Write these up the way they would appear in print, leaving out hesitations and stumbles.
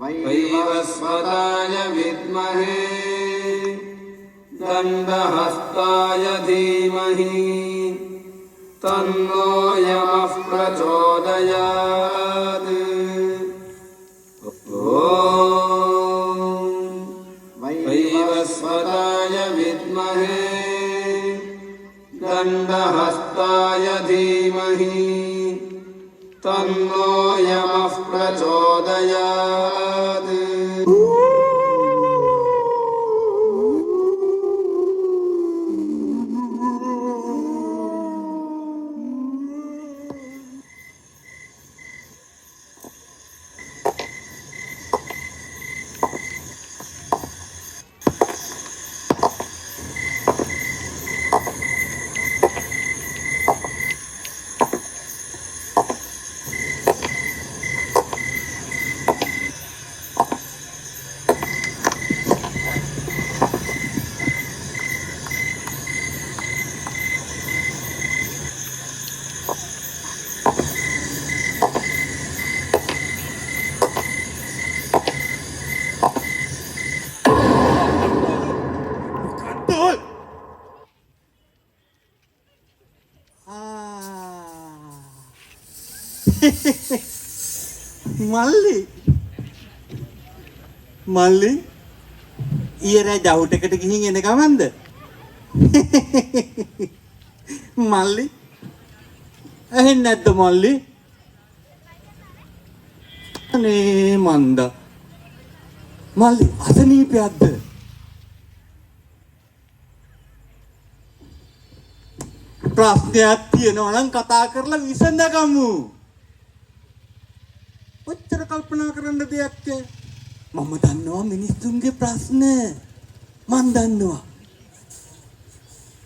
वैवस्वताय विद्महे दण्डहस्ताय धीमहि तन्नो यमः प्रचोदयात्। वैवस्वताय विद्महे दण्डहस्ताय धीमहि तन्नो यमः प्रचोदयात्। මල්ලි ඊයරෑ ජවුටකට ගිහින් එන ගමන්ද මල්ලි ඇහෙන්නේ නැද්ද මල්ලි අනේ මන්ද මල්ලි අසනීපයක්ද ප්‍රශ්නයක් තියෙනවා නම් කතා කරලා විසඳගමු ඔච්චර කල්පනා කරන්න දෙයක් මම දන්නවා මිනිස්සුන්ගේ ප්‍රශ්න මන් දන්නවා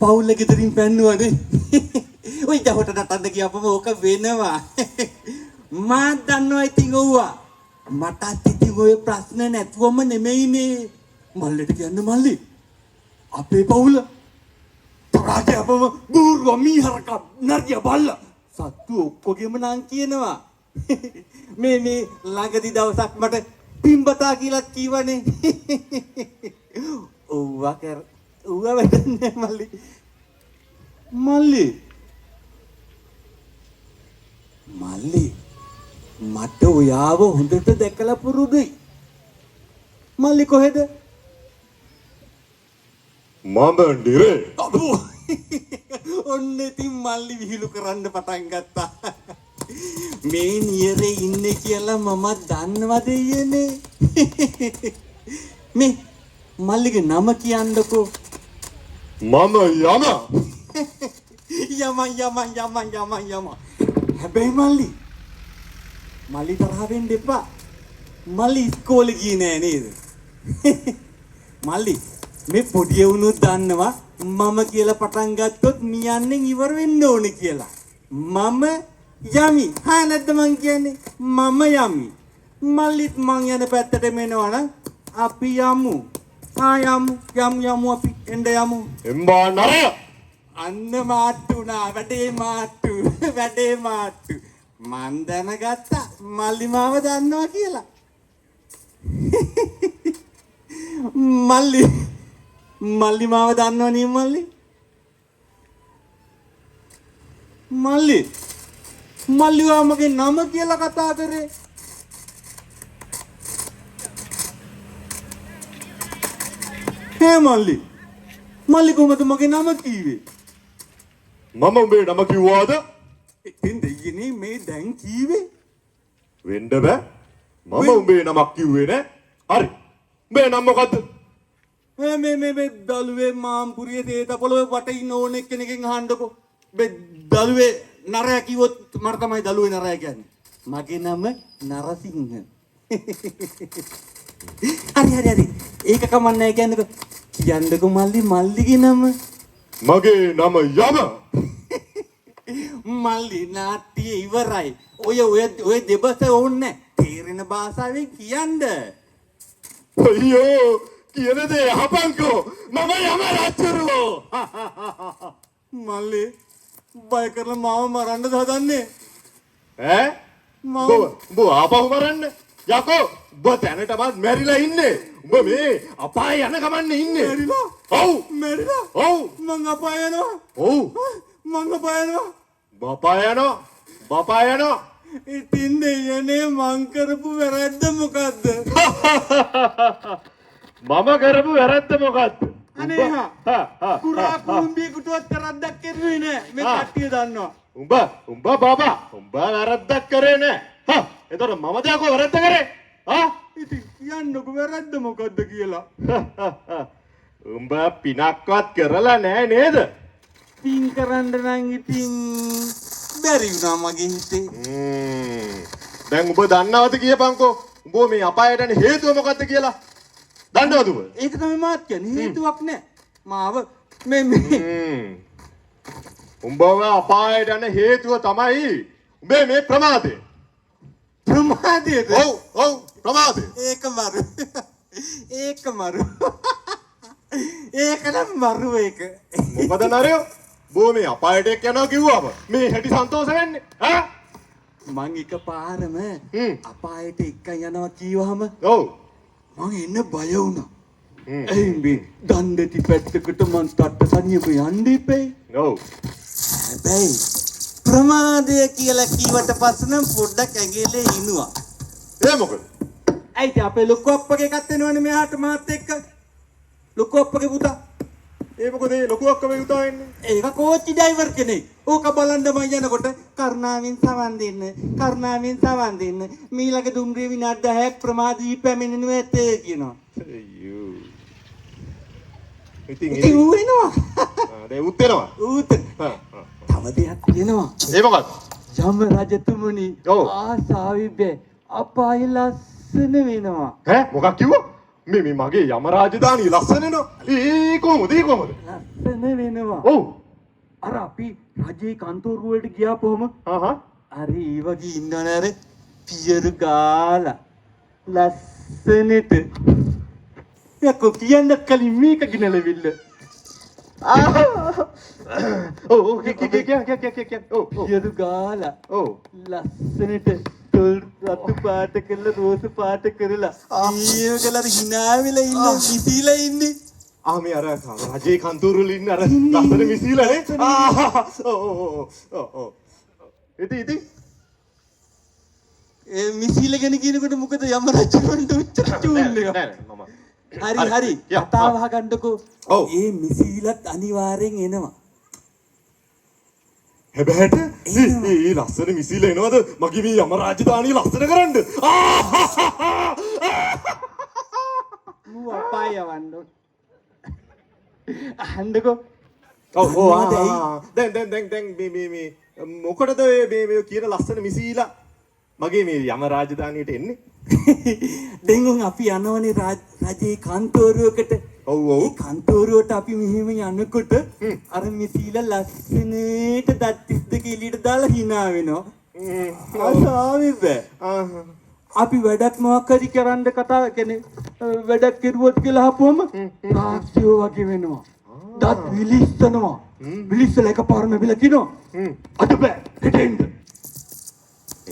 පවුල ගෙදරින් පැන්නුවනේ ඔය ජහට නටන්න ගියාපම ඕක වෙනවා මා දන්නවා ඉතින් ඔව්වා මටත් ඉතින් ඔය ප්‍රශ්න නැතුවම නෙමෙයිනේ මල්ලට කියන්න මල්ලි අපේ පවුල තරහට අපම බූරුව මීහරක නරිය බල්ල සත්තු ඔක්කොගෙම නම් කියනවා මේ ළඟදි දවසක් මට පිම්බතා කියලා කීවනේ ඔව්වා වැඩන්නේ මල්ලි මට ඔයාව හොඳට දැකලා පුරුදුයි මල්ලි කොහෙද මම නිරේ ඔන්න ඉතින් මල්ලි විහිළු කරන්න පටන් ගත්තා මේ නියරේ ඉන්නේ කියලා මම දන්නවා දෙයනේ මේ මල්ලිගේ නම කියන්නකෝ මම යම හැබැයි මල්ලි තරහ වෙන්න එපා මල්ලි ඉස්කෝලේ ගියේ නෑ නේද මල්ලි මේ පොඩි වුණොත් දන්නවා මම කියලා පටන් ගත්තොත් මියන්නේ ඉවර වෙන්න ඕනේ කියලා මම යමි හා නැද්ද මං කියන්නේ මම යමි මල්ලිත් මං යන පැත්තට මෙනවනම් අපි යමු යමු අපි එන්න යමු එම්බා නරය අන්න මාට්ටුනා වැඩේ මාට්ටු මන් දැනගත්තා මල්ලි මාව දන්නවා කියලා මල්ලි මාව දන්නව නේ මල්ලි මගේ නම කියලා කතා කරේ මල්ලි කොහමද මගේ නම කීවේ මම උඹේ නම කිව්වාද ඉතින් දෙයියනේ මේ දැන් කීවේ වෙන්න බෑ මම උඹේ නමක් කිව්වේ නෑ හරි උඹේ නම මොකද්ද මේ දලුවේ මාම්පුරියේ තේත පොළොවේ වට ඉන්න ඕන එක්කෙනකින් අහන්නකෝ මේ දලුවේ නරය කිව්වොත් මට තමයි දලුවේ නරය කියන්නේ මගේ නම නරසිංහ හරි ඒක කමන්නේ කියන්නකෝ කියන්නකෝ මල්ලිගේ නම මගේ නම යම මල්ලි නාට්‍ය ඉවරයි ඔය දෙබස ඕන්නේ තේරෙන භාෂාවෙන් කියන්න අයියෝ කියන දේ අහපන්කෝ මම යම රජුරෝ මල්ලි බය කරලා මාව මරන්න හදන්නේ ඈ බෝ ආපහු මරන්න යකෝ ඔබ දැනටමත් මැරිලා ඉන්නේ. ඔබ මේ අපාය යන ගමන්නේ ඉන්නේ. මැරිලා? ඔව්. මැරිලා? ඔව්. මං අපාය යනවා. ඔව්. මං අපාය යනවා. බපාය යනවා. බපාය යනවා. ඉතින් දෙයනේ මං කරපු වැරද්ද මොකද්ද? මම කරපු වැරද්ද මොකද්ද? අනේ හා කුරා කුඹියකටවත් කරද්දක් කරුවේ නෑ. මේ කට්ටිය දන්නවා. උඹ බබා උඹ වැරද්දක් කරේ නෑ. හා එතකොට මමද යකෝ වැරද්ද කරේ? හා ඉතින් කියන්නකෝ වැරද්ද මොකද්ද කියලා. උඹ පිනක්වත් කරලා නෑ නේද? පින් කරන්න නම් ඉතින් බැරි වුණා මගේ හිතේ. දැන් උඹ දන්නවද කියපන්කෝ උඹ මේ අපායට යන හේතුව මොකද්ද කියලා? දන්නවද උඹ? ඒක තමයි මාත් කියන්නේ හේතුවක් නෑ. මාව මේ උඹව අපායට යන හේතුව තමයි උඹේ මේ ප්‍රමාදය. ප්‍රමාදයද? ඔව් ප්‍රමාදය. ඒක මරු. ඒක මරු. ඒක නම් මරු ඒක. මොකද නරයෝ? බෝ මේ අපායට යනවා කිව්වම මේ හැටි සන්තෝෂ වෙන්නේ ඈ? මං එකපාරම අපායට එක්කන් යනවා කීවහම ඔව් මං එන්න බය වුණා. එයි මේ දණ්ඩටි පැත්තකට මං තට්ට තනියම යන්න ඉපේ. ඔව් හැබැයි ප්‍රමාදය කියලා කීවට පස්සේ නම් පොඩ්ඩක් ඇඟිල්ලේ ඉනුවා. ඒ මොකද? ඇයිද අපේ ලොකු අප්පගේ එකක් එනවනේ මෙහාට මාත් එක්ක. ලොකු අප්පගේ පුතා. ඒ මොකද ඒ ලොකු අක්කම යුතා ඉන්නේ? ඒක කෝච්චි ඩ්‍රයිවර් කෙනෙක්. ඕක බලන්න මම යනකොට කරුණාවෙන් සවන් දෙන්න. කරුණාවෙන් සවන් දෙන්න. මීළඟ දුම්රිය විනාඩි 10ක් ප්‍රමාදී පැමිණෙනු ඇතේ කියනවා. අයියෝ. ඉතින් ඉතින් ඌ එනවා. දැන් උත් වෙනවා. ඌත් තව දෙයක් කියනවා. ඒ මොකද? යම රජතුමනි ඔව්. ආසාවිබේ අපාය ලස්සන වෙනවා. ඈ මොකක් කිව්වා? මේ මගේ යම රාජධානිය ලස්සන වෙනවා. ඒ කොහොමද? ලස්සන වෙනවා. ඔව්. අර අපි රජේ කන්තෝරු වලට ගියාපොම අර ඒ වගේ ඉන්නවනේ අර පියරු ගාලා ලස්සනට. යකෝ කියන්න කලින් මේක ගිනලවිල්ල. ඔව් පියරු ගාලා ඔව් ලස්සනට තොල් රතු පාට කරලා රෝස පාට කරලා ඊයකලා hina වෙලා ඉන්න විසිලා ඉන්නේ. මේ අර රජේ කන්තෝරු වල ඉන්න අර ලස්සන මිසීලානේ. ඔව්. ඉතින් ඒ මිසීල ගැන කියනකොට මොකද යම රජුන්ට උච්චර චූන් එක. හරි කතාව අහගන්නකෝ. ඔව්. ඒ මිසීලත් අනිවාර්යෙන් එනවා. හැබැයිට මේ ලස්සන මිසීල එනවද මගේ මේ යම රාජධානිය ලස්සන කරන්න? මූ අපාය යවන්න. අහන්නකෝ. ඔව් දැන් මේ මොකටද මේ කියන ලස්සන මිසීලා මගේ මේ යම රාජධානියට එන්නේ? දැන් උන් අපි යනවනේ රජේ කන්තෝරුවකට. ඔව් ඒ කන්තෝරුවට අපි මෙහෙම යනකොට අර මිසීලා ලස්සනට දත් 32 එළියට දාලා hina වෙනවා. ආසාවෙ බෑ. අපි වැඩක් මොකක් හරි කරන්න කතා කියන්නේ වැඩක් කෙරුවොත් කියලා අහපුවම තාක්ෂියෝ වගේ වෙනවා. දත් විලිස්සනවා. විලිස්සලා එකපාරම බිල කිනෝ. අද බෑ හෙටෙන්ද.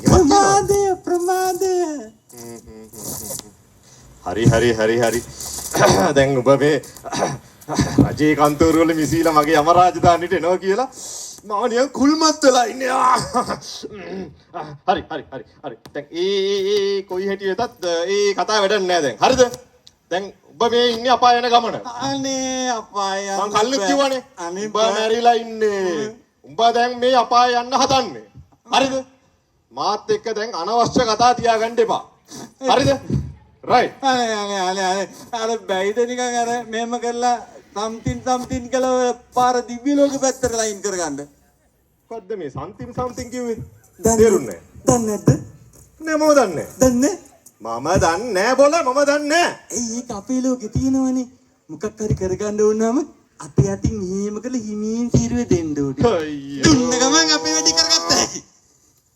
ප්‍රමාදය. හරි. දැන් ඔබ මේ රජේ කන්තෝරු වල මිසීලා මගේ යම රාජධානියට එනවා කියලා මම නිකන් කුල්මත් වෙලා ඉන්නේ. හරි. දැන් ඒ කොයි හැටියටත් ඒ කතාව වැඩක් නෑ දැන්. හරිද? දැන් ඔබ මේ ඉන්නේ අපාය යන ගමන. අනේ අපාය යන්න. මං කල්ලුත් කිව්වනේ. උඹ මැරිලා ඉන්නේ. උඹ දැන් මේ අපාය යන්න හදන්නේ. හරිද? මාත් එක්ක දැන් අනවශ්‍ය කතා තියාගන්න එපා. හරිද? right. අනේ අර බැයිද නිකන් අර මෙහෙම කරලා something කියලා පාර දිව්‍ය ලෝක පැත්තට ලයින් කරගන්න. මොකද්ද මේ something කිව්වේ? තේරුන්නේ දන්නේ නැද්ද? නෑ මම දන්නේ නෑ. දන්නේ? මම දන්නේ නෑ බෝල මම දන්නේ නෑ. ඒක අපේ ලෝකේ තියෙනවනේ. මොකක් හරි කරගන්න ඕනම අපේ අතින් මෙහෙම කරලා හිමින් සිරුවේ දෙන්න ඕනේ. අයියෝ. දුන්න ගමන් අපේ වැඩි කරගත්තා හැකි.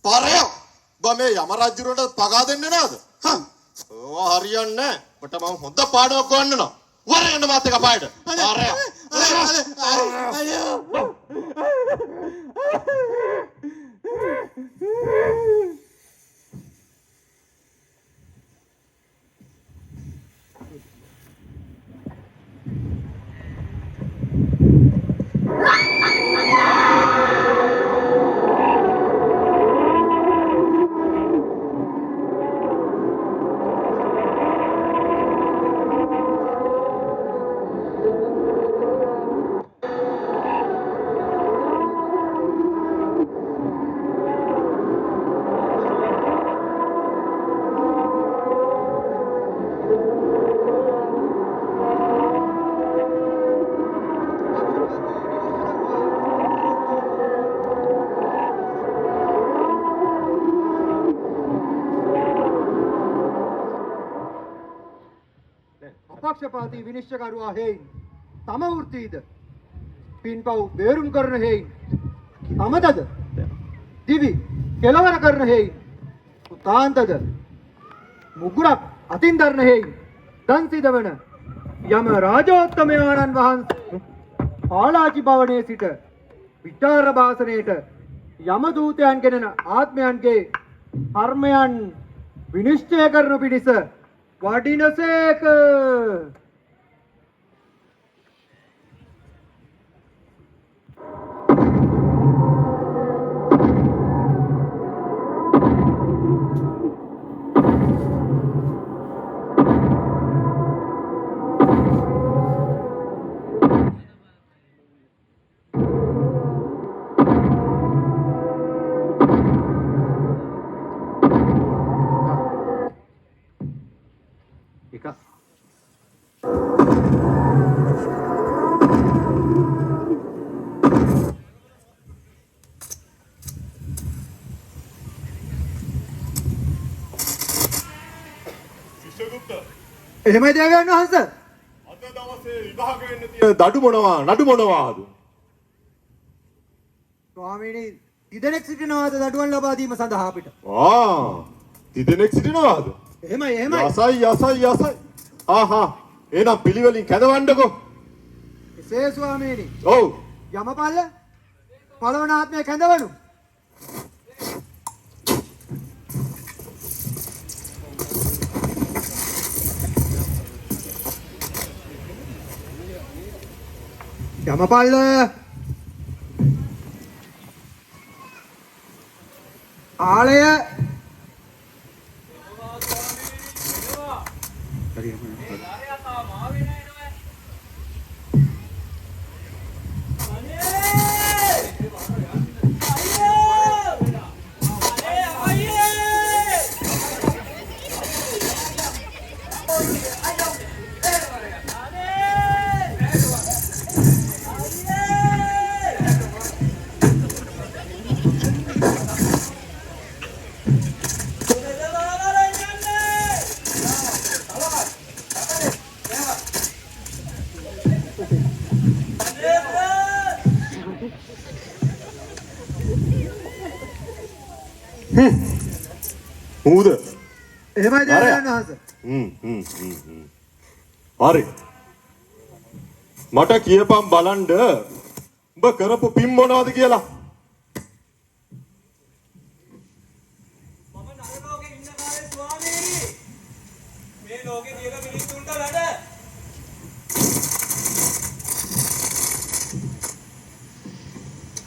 පාරයෝ. බා මේ යම රජුරට පගා දෙන්නේ නැද්ද? ඕවා හරියන්නේ නෑ. ඔබට මම හොඳ පාඩමක් ගන්නවා. වරෙන්න මාත් එක පායට. පාරයෝ. අපක්ෂපාතී විනිශ්චයකරුවා හේයින් තම වෘත්තීද පින්පව් බේරුම් කරන හේයින් තමදද දිවි කෙලවර කරන හේයින් උතාන්තද මුගුරක් අතින් දරන හේයින් දන් සිදවන යම රාජෝත්තමයාණන් වහන්සේ පාලාජි භවනයේ සිට විචාර භාසනයේට යම දූතයන් ගෙනෙන ආත්මයන්ගේ කර්මයන් විනිශ්චය කරනු පිණිස වඩිනසේක. එහෙමයි දේවයන් වහන්සේ. අද දවසේ විභාග වෙන්න තියෙන නඩු මොනවාද? ස්වාමීනි තිදෙනෙක් සිටිනවාද දඩුවම් ලබා දීම සඳහා අපිට? තිදෙනෙක් සිටිනවාද? එහෙමයි. යසයි. ආහා. එහෙනම් පිළිවෙලින් කැදවන්නකෝ. එසේ ස්වාමීනි. ඔව්. යමපල්ල පළවන ආත්මය කැඳවනු. යමපල්ල ආලය හුද? එහෙමයි දේවයන් වහන්සේ. හරි. මට කියපම් බලන්න උඹ කරපු පින් මොනවද කියලා. මම නර ලෝකේ ඉන්න කාලේ ස්වාමීනි මේ ලෝකේ තියෙන මිනිස්සුන්ට වැඩ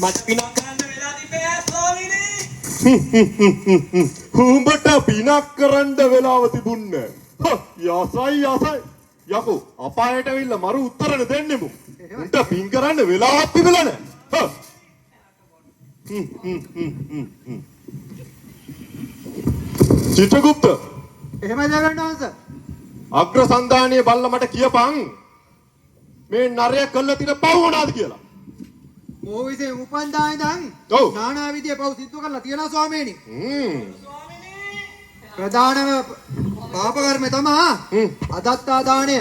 මට පිනක් කරන්න වෙලා තිබේ ස්වාමීනි. උඹට පිනක් කරන්න වෙලාව තිබුණේ. යසයි. යකෝ අපායට ඇවිල්ලා මරු උත්තරන දෙන්නෙමු. උන්ට පින් කරන්න වෙලාවක් තිබුණා නෑ. චිත්‍රගුප්ත. එහෙමයි දේවයන් වහන්සේ. අග්‍ර සන්දානීය බල්ල මට කියපන් මේ නරය කළා තියෙන පව මොනවාද කියලා. මොහොවිසේ උපන්දා ඉඳන් ඔව්. නානා විදිය පව් සිද්ධ කරලා තියෙනවා ස්වාමීනි. ප්‍රධානම පාප කර්මය තමයි අදත්තා දාණය.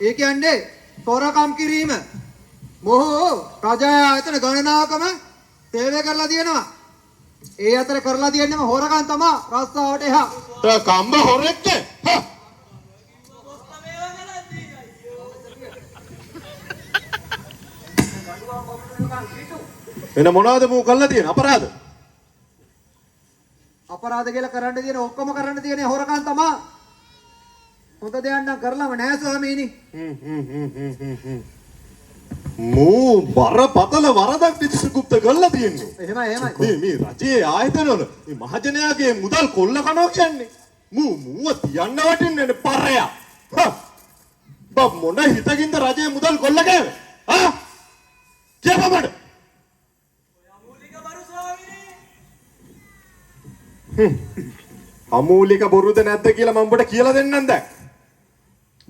ඒ කියන්නේ තොරකම් කිරීම. මොහු රජා ආයතන ගණනාවකම සේවය කරලා තියෙනවා. ඒ අතර කරලා තියෙනම හොරකම් තමයි රස්සාවට එහා. කම්බ හොරෙක්ද? එන මොනවද මූ කළා තියෙන අපරාධ? අපරාධ කියලා කරන්න තියෙන ඔක්කොම කරන්න තියෙන හොරකම් තමයි. හොඳ දෙයක් නම් කරලම නෑ ස්වාමීනි. මූ බරපතල වරදක් දිස්ගුප්ත කළා තියෙන්නේ. එහෙමයි. මේ රජයේ ආයතනවල මේ මහජනයාගේ මුදල් කොල්ල කනවා කියන්නේ. මූව තියන්න වටින්නේ පරයා. බබ් මොන හිතකින්ද රජයේ මුදල් කොල්ල කෑවේ? කියපමඩ. අමූලික බොරුද නැද්ද කියලා මම ඔබට කියලා දෙන්නම් දැන්.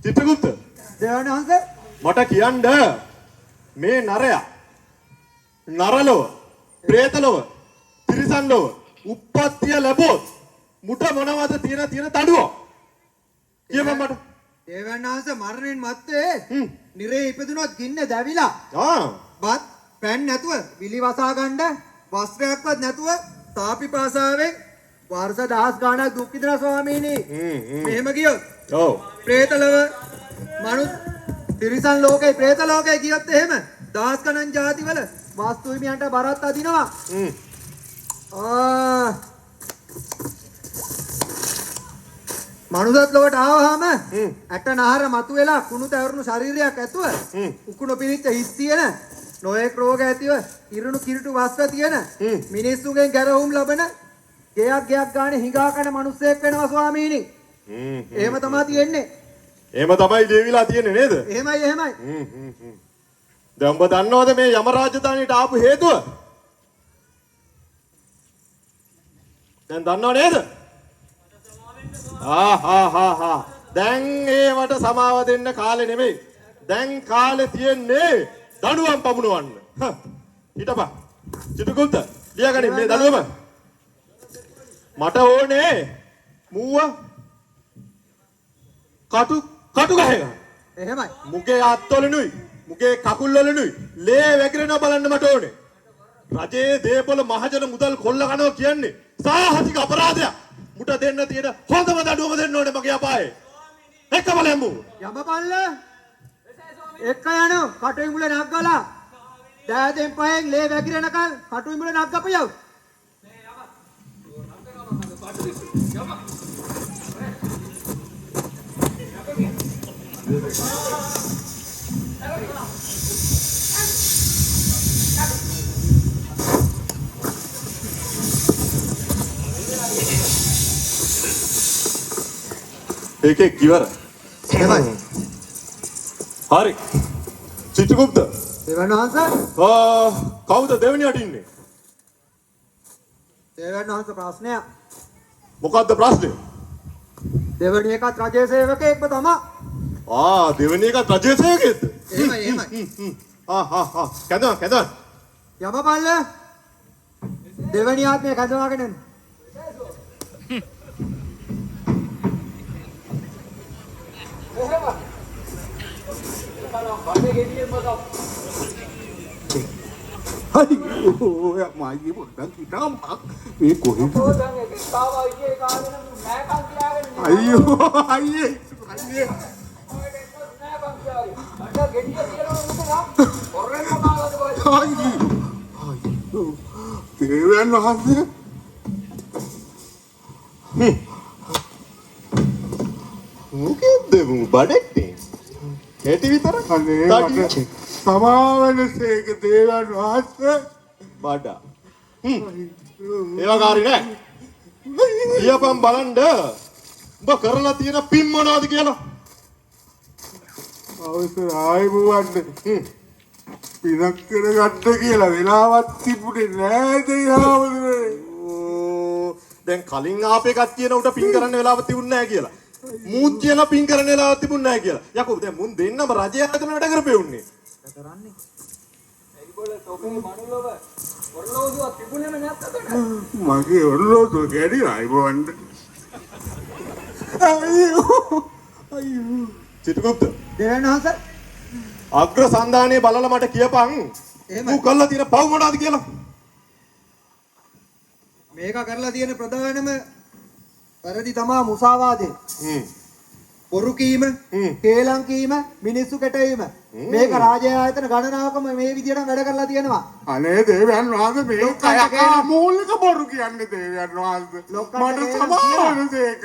චිත්‍රගුප්ත. දේවයන් වහන්සේ මට කියන්න මේ නරයා නරලොව, പ്രേතලොව, තිරිසන්ලොව උප්පත්තිය ලැබුවොත් මුට මොනවද තියෙන දඬුවම්? කියපන් මට. දේවන්නාංශ මරණයෙන් මත්තේ නිරේ ඉපදුනොත් ගින්න දැවිලා ආ බත් පැන් නැතුව විලි වසා ගන්න වස්ත්‍රයක්වත් නැතුව තාපිපාසාවෙන් වර්ෂ දහස් ගාණක් දුක් විඳලා ස්වාමීනි. මෙහෙම ගියොත් ඔව් പ്രേතලව මනුත් තිරිසන් ලෝකේ പ്രേත ලෝකේ ගියොත් එහෙම දහස් ගණන් ಜಾතිවල වාස්තු හිමියන්ට බරත් අදිනවා. මනුසත් ලොවට ආවහම ඇට නහර මතුවෙලා කුණු තැවරුණු ශරීරයක් ඇතුව උකුණු පිරිච්ච හිස් තියෙන නොයෙක් රෝග ඇතිව ඉරුණු කිරිටු වස්ත්‍ර තියෙන මිනිස්සුන්ගෙන් ගැරහුම් ලබන ගයක් ගානේ හිඟා කන මිනිස්සෙක් වෙනවා ස්වාමීනි. එහෙම තමයි තියෙන්නේ. එහෙම තමයි දේවිලා තියෙන්නේ නේද? එහෙමයි. දැන් ඔබ දන්නවද මේ යම රාජධානියට ආපු හේතුව? දැන් දන්නව නේද? දැන් ඒවට සමාව දෙන්න කාලේ නෙමෙයි. දැන් කාලේ තියෙන්නේ දඬුවම් පමුණවන්න. හිටපන්. චිතුකුල්ත ලියාගනින් මේ දඬුවම. මට ඕනේ මූව කටු ගහගෙන. එහෙමයි. මුගේ අත්වලනුයි මුගේ කකුල් වලනුයි ලේ වැగిරෙනවා බලන්න මට ඕනේ. රජයේ දේපොළ මහජන මුදල් කොල්ල කනවා කියන්නේ සාහසික අපරාධයක්. මුට දෙන්න තියෙන හොඳම දඬුවම දෙන්න ඕනේ මගේ අපායේ. එක්කම ලැම්බු. යමපල්ල. එක්ක යනෝ කටුයි මුල නග්ගලා. දෑදෙන් පහෙන් ලේ වැగిරෙනකල් කටුයි මුල නග්ගපියව. ඒකේ කිවර. එහෙමයි. හරි. චිත්‍රගුප්ත. දේවන්වහන්ස. කවුද දෙවෙනියට ඉන්නේ? දේවන්වහන්ස ප්‍රශ්නයක්. මොකද්ද ප්‍රශ්නේ? දෙවැනි එකත් රජයේ සේවකයෙක්ම තමයි. දෙවෙනි එකත් රජයේ සේවකයෙක්ද? එහෙමයි. කැඳවන්න. යමපල්ල. දෙවැනි ආත්මය කැඳවාගෙන එන්න. අයියෝ මායි පොඩ්ඩක් හිටම් මේ කොහෙද අයියෝ අයියේ දේවයන් වහන්සේ මොකෙද්ද බඩට්ටේ? ඇටි විතර අනේ මට සමාවෙනසේක දේවයන් වහන්සේ බඩ. ඒවකාරි නෑ. කියපන් බලන්න උඹ කරලා තියෙන පින් මොනවද කියලා. අවසර ආයිබුවන්න පිනක් කරගත්ත කියලා වෙලාවක් තිබුණේ නෑ දෙයහවදුනේ. දැන් කලින් ආපේ කට්ටියන උට පින් කරන්න වෙලාවක් තිබුණේ නෑ කියලා. මූත් කියලා පින් කරන්න වෙලාවක් තිබුණේ නෑ කියලා. යකෝ දැන් මුන් දෙන්නම රජය ආයතන වැඩ කරපෙවුන්නේ. කරන්නේ. ඒගොල්ලෝ තෝකේ මනුලව ඔරලෝසුව තිබුණේම නැත්තද? මගේ ඔරලෝසුව කැඩිලා ආයිබුවන්න. අයියෝ චිතුගුප්ත දේවන්වහන්ස. අග්‍ර සන්දානයේ බලලා මට කියපන් ඌ කළා තියෙන පව් මොනවද කියලා. මේක කරලා තියෙන ප්‍රධානම වැරදි තමයි මුසාවාදය. බොරු කීම, කේලම් කීම, මිනිස්සු කැටවීම. මේක රාජ්‍ය ආයතන ගණනාවකම මේ විදිහට වැඩ කරලා තියෙනවා. අනේ දේවයන් වහන්සේ මේ කයකා මූලික බොරු කියන්නේ දේවයන් වහන්සේ. මට සමාවෙනසේක.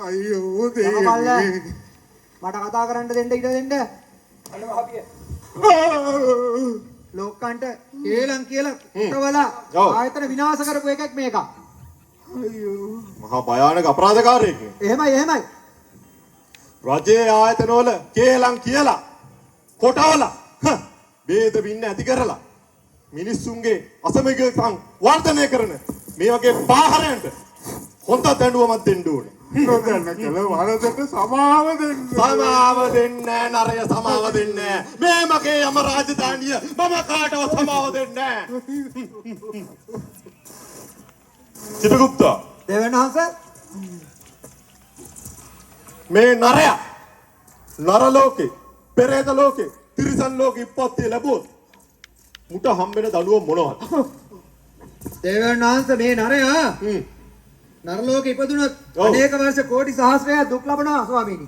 අයියෝ දේවයන්. මට කතා කරන්න දෙන්න ඉඩ දෙන්න. ලෝකන්ට කේලම් කියලා කොටවලා ආයතන විනාශ කරපු එකක් මේක. අයියෝ මහා භයානක අපරාධකාරයෙක්. එහෙමයි. රජයේ ආයතනවල කේලම් කියලා කොටවලා ભેද බින්න ඇති කරලා මිනිස්සුන්ගේ අසමගියකම් වර්ධනය කරන මේ වගේ පාහරයන්ට හොඳ දඬුවමක් දෙන්න ඕනේ. නොදන්න කල වරදට සමාව දෙන්න. සමාව දෙන්නේ නෑ නරය සමාව දෙන්නේ නෑ. මේ මගේ යම රාජධානිය මම කාටවත් සමාව දෙන්නේ නෑ. චිත්‍රගුප්ත දේවන්වහන්ස. මේ නරය නර ලෝකේ, පෙරේත ලෝකේ, තිරිසන් ලෝකේ ඉපත්ති ලැබුවොත් මුට හම්බෙන දඬුවම මොනවද? දේවයන් වහන්සේ මේ නරයා නරලෝක ඉපදුනොත් අනේක වර්ෂ කෝටි සහස්‍රයක් දුක් ලබනවා ස්වාමීනි.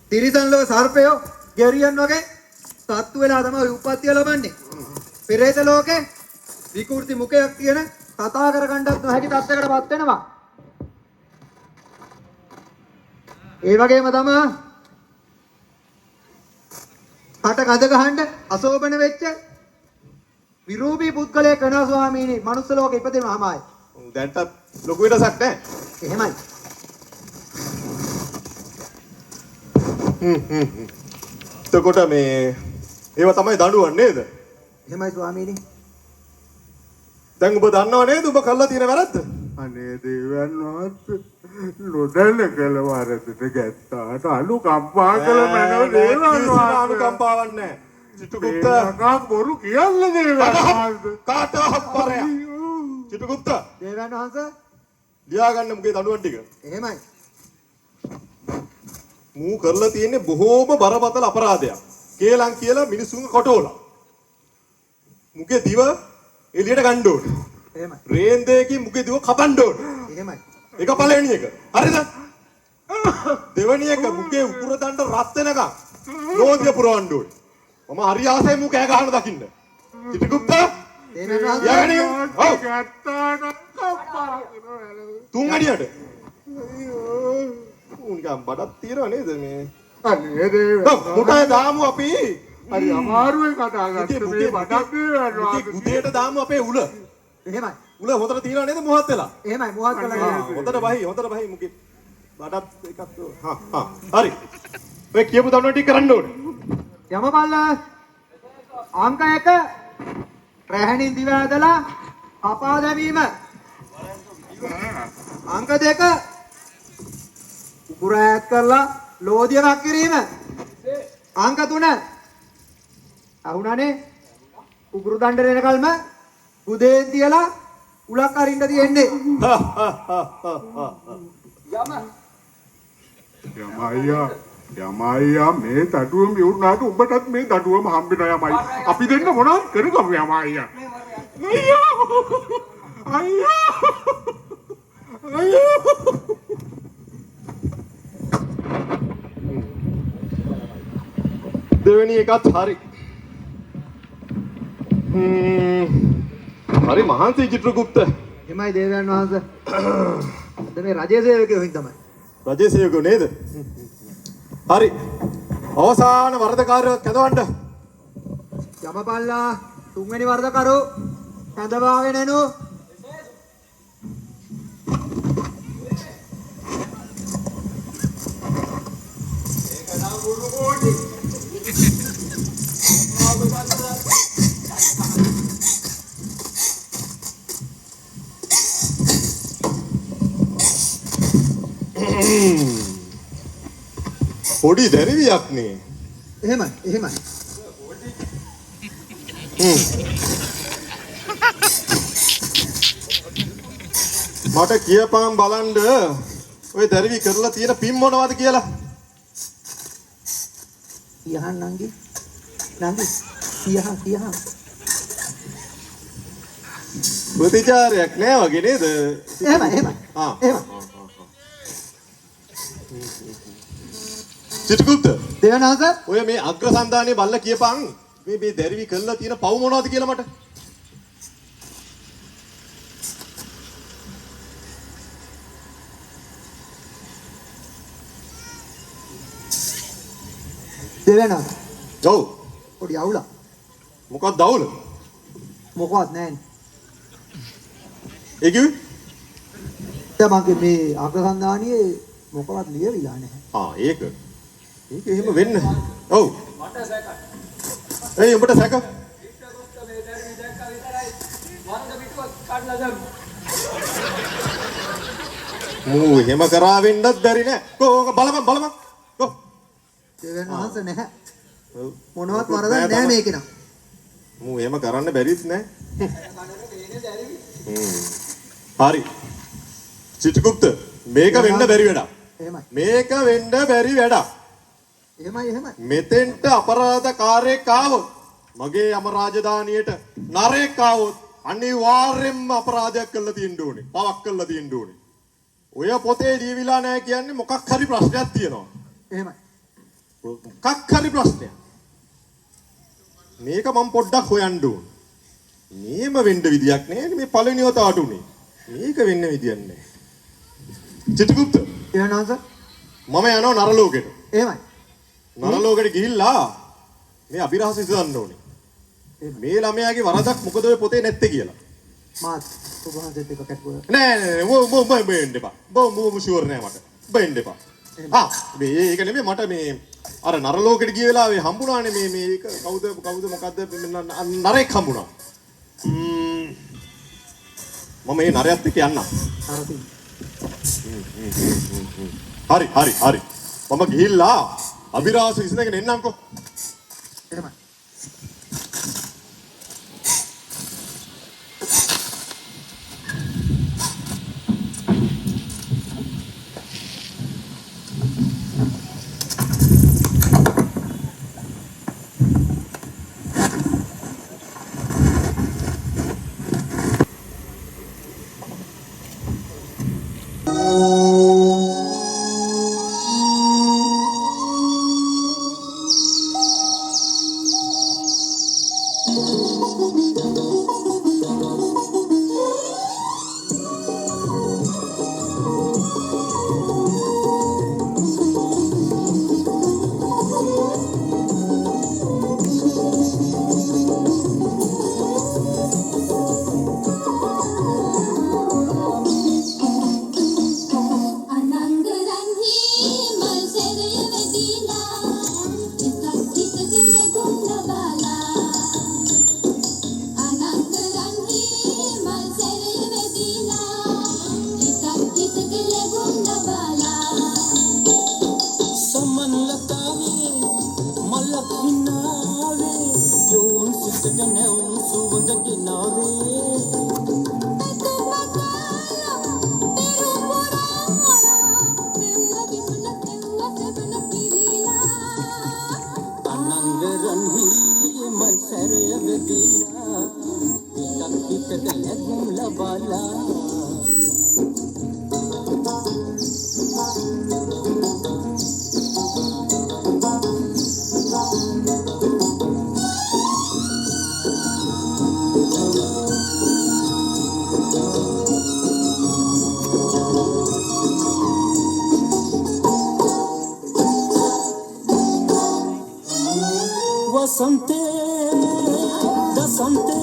තිරිසන් ලෝක සර්පයෝ ගෙරියන් වගේ සත්තු වෙලා තමයි උප්පත්තිය ලබන්නේ. පෙරේත ලෝකේ විකෘති මුඛයක් තියෙන කතා කරගන්නත් නොහැකි තත්යකටපත් වෙනවා. ඒ වගේම තමයි කට කඳ ගහන්න අශෝභන වෙච්ච විරූපී පුද්ගලයෙක් වෙනවා ස්වාමීනි. මනුස්ස ලෝකෙ ඉපදෙනවාමයි. දැන්ට ලොකු වෙනසක් නැහැ. එහෙමයි. එතකොට මේ ඒව තමයි දඬුවම් නේද? එහෙමයි ස්වාමීනි. දැන් ඔබ දන්නව නේද ඔබ කළා තියෙන වැරද්ද? අනේ දේවයන් වහන්සේ නොදැන කළ වරදට ගැත්තාට අනුකම්පා කළ මැනව දේවයන් වහන්සේ. අනුකම්පාවක් නැහැ. චිතුගුප්ත එකක් බොරු කියන්න දේවයන් වහන්සේ. කාටවත් පරයක්. චිතුගුප්ත දේවයන් වහන්සේ ලියා ගන්න මුගේ දඬුවම් ටික. එහෙමයි. මූ කරලා තියෙන්නේ බොහෝම බරපතල අපරාධයක්. කේලම් කියලා මිනිසුන්ව කොටෝලා. මුගේ දිව එළියට ගන්න ඕනේ. එහෙමයි. රේන්දේකින් මුගේ දිව කපන්න ඕනේ. එහෙමයි. ඒක පළවෙනි එක. හරිද? දෙවෙනි එක මුගේ උකුර දණ්ඩ රත් වෙනකම් ලෝදිය පුරවන්න ඕනේ. මම හරි ආසයි මූ කෑ ගහන දකින්න. චිතුගුප්ත දේවයන් වහන්සේ යගණි. ඔව්. ගැත්තාට අනුකම්පා කරනවා. තුන් අඩියට. උන්ගම් බඩක් තියනව නේද මේ? අනේ දේවයන් ඔව් මුටයි දාමු අපි. හරි අමාරුවෙන් කතා කරත් මේ බඩක් දේවයන් මුගේ වහන්සේ. ගුදේට දාමු අපේ උල. එහෙමයි. උල හොඳට තියනව නේද මොහොත් වෙලා? එහෙමයි. මොහොත් කළා. හොඳට බහි මුගේ බඩත් එකක් හරි. ඔය කියපු දවන ටික කරන්න ඕනේ. යමපල්ල අංක 1 රැහැණින් දිව ඇදලා කපා දැමීම. අංක 2 උකුර ඈත් කරලා ලෝදියක් කිරීම. අංක 3 අහුණනේ උකුරු දණ්ඩ වෙනකල්ම බුදේන් තියලා උලක් අරින්න තියෙන්නේ. යමයියා මේ දඩුවම යුණාට උඹටත් මේ දඩුවම හම්බෙනවා යමයි. අපි දෙන්න මොනවද කරගමු යමයියා. අයියා. දෙවෙනි එකත් හරි. හරි මහන්සි චිත්‍රගුප්ත. එමයි දේවයන් වහන්සේ. අද මේ රජයේ සේවකයෝ හින් තමයි. රජයේ සේවකයෝ නේද? හරි. අවසාන වරදකාරයෝ කැඳවන්න. යමපල්ලා තුන්වෙනි වර්ධකරු කැඳවාගෙන එනු. පොඩි දැරිවියක් නේ. එහෙමයි. එහෙමයි. මට කියපන් බලන්න ඔය දැරිවි කරලා තියෙන පින් මොනවද කියලා. යහන් නංගි. නංගි. යහන්. ප්‍රතිචාරයක් නෑ වගේ නේද? එහෙමයි. ආ. එහෙමයි. චිත්‍රගුප්ත දේවයන් වහන්සේ ඔය මේ අග්‍රසන්දානයේ බල්ල කියපන් මේ දැරිවි කරලා තියෙන පව් මොනවද කියලා මට. දේවයන් වහන්සේ ඔව් පොඩි අවුල මොකක්ද අවුල? මොකවත් නැහැ. ඒ කිව්වේ? දැන් මගේ මේ අග්‍රසන්දානියේ මොකවත් ලියවිලා නැහැ. ඒක එහෙම වෙන්න. ඔව්. මට සැක. එයි උඹට සැක. මූ එහෙම කරා වෙන්නත් බැරි නෑ. කොහොම බලපන්. කො. දේවයන් වහන්සේ නැහැ. ඔව්. මොනවත් වරදක් නැහැ මේකේ නම්. මූ එහෙම කරන්න බැරිත් නෑ. හරි. චිත්‍රගුප්ත මේක වෙන්න බැරි වැඩක්. එහෙමයි. මේක වෙන්න බැරි වැඩක්. එහෙමයි. මෙතෙන්ට අපරාධකාරයෙක් ආවොත් මගේ යම රාජධානියට නරයෙක් ආවොත් අනිවාර්යෙන්ම අපරාධයක් කළා තියෙන්න ඕනේ. පවක් කළා තියෙන්න ඕනේ. ඔය පොතේ ලියවිලා නැහැ කියන්නේ මොකක් හරි ප්‍රශ්නයක් තියෙනවා. එහෙමයි. මොකක් හරි ප්‍රශ්නයක්. මේක මම පොඩ්ඩක් හොයන්න ඕනේ. මේම වෙන්න විදියක් නෑ මේ පළවෙනි වතාවට උනේ. මේක වෙන්න විදියක් නෑ. චිත්‍රගුප්ත කියනවාද? මම යනවා නරලෝකෙට. එහෙමයි. නරලෝකෙට ගිහිල්ලා මේ අභිරහස විසඳන්න ඕනේ. මේ ළමයාගේ වරදක් මොකද ඔය පොතේ නැත්තේ කියලා. මාත් ඔබ වහන්සේත් එක්ක කැටුවා. නෑ ඔබ බෙන්න එපා. ඔබ ෂුවර් නෑ මට. බෙන්න එපා. මේක නෙමෙයි මට මේ අර නරලෝකෙට ගිය වෙලාවේ හම්බුණානේ මේක කවුද මොකද්ද නරෙක් හම්බුණා. මම මේ නරයත් එක්ක යන්නම්. හරි. මම ගිහිල්ලා අභිරහස විසඳගෙන එන්නම්කෝ. එහෙමයි. Dasante,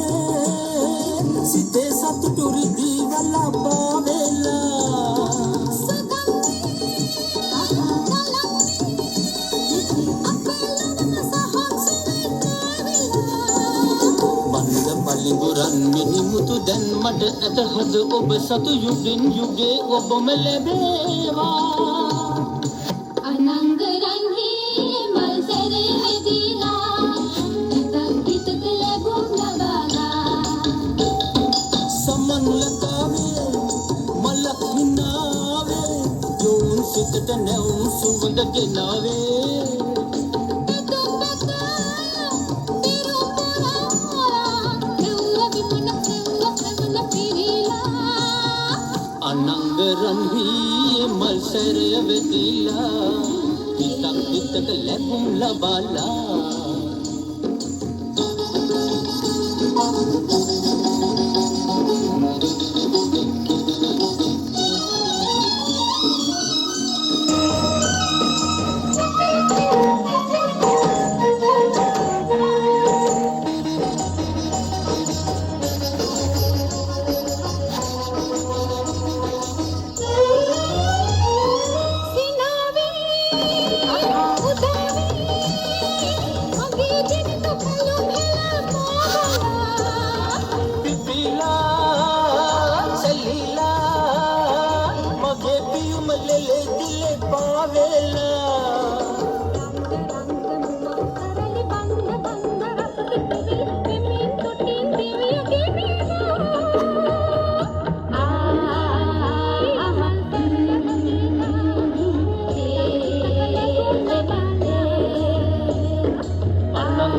site saturi divala pavela. Banda palinguran minimutu dan mad atahad ob satu yugin yuge ob melebewa. Anangaranhi malsere medina. Anangaranhi malsere vedila kitak kitak lebum labala.